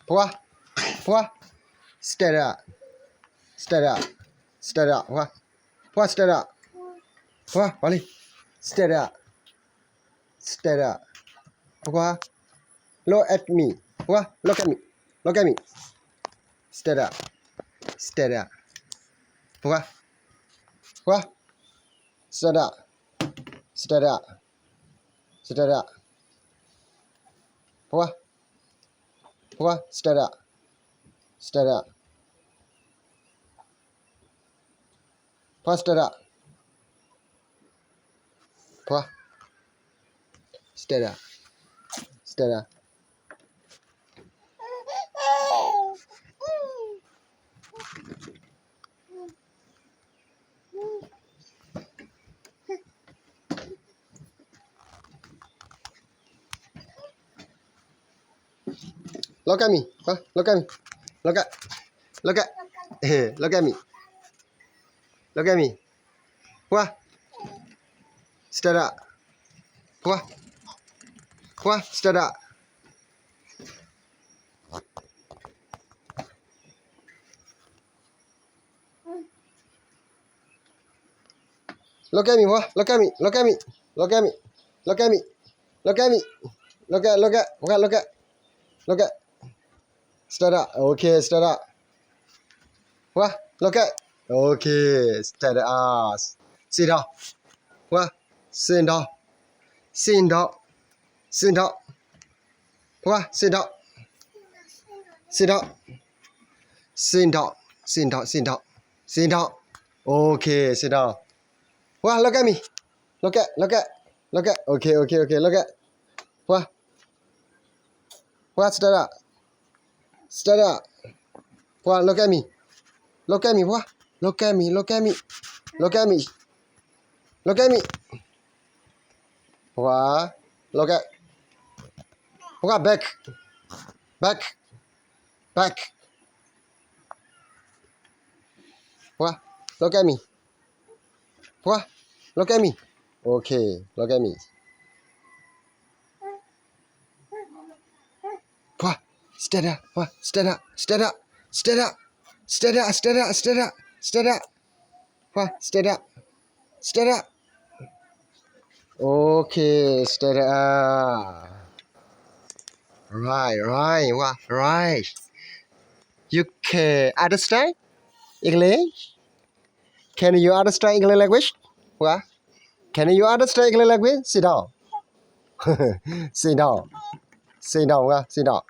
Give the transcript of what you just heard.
Pua. Pua. Stand up. Stand up. Stand up. Pua. Pua, stand up. Pua, Wally. Stand up. Stand up. Pua. Look at me. Pua, look at me. Look at me. Stand up. Stand up. Pua. Pua. Stand up. Stand up. Stand up. Pua. Pua, stand up. Stand up. Pua, stand up. Pua. Stand up. Stand up. Look at me. Huh? Look at me. Look at. Look at. Look at me. Look at me. Pua. Stand up. Pua. Pua. Stand up. Look at me. Pua. Look at me. Look at me. Look at me. Look at me. Look at me. Look at. Look at. Look at. Look at. Stand up. Okay. Stand up. Pua. Look at. Okay. Stand up. Sit down. Pua. Sit down. Sit down. Sit down. Pua. Sit down. Sit down. Sit down. Sit down. Sit down. Sit down. Okay. Sit down. Pua. Look at me. Look at. Look at. Look at. Okay. Okay. Okay. Look at. Pua. Pua. Stand up. Stand up. Pua. Look at me. Look at me. Pua. Look at me. Look at me. Look at me. Look at me. Pua. Look at. Pua. Back. Back. Back. Pua. Look at me. Pua. Look at me. Okay. Look at me. Pua. Stand up. Pua. Stand up. Stand up. Stand up. Stand up. Stand up. Stand up. Stand up. Pua. Stand up. Stand up. Okay. Stand up. Right. Right. Pua. Right. You can understand English? Can you understand English language? Pua. Can you understand English language? Sit down. Sit down. Sit down. Sit down.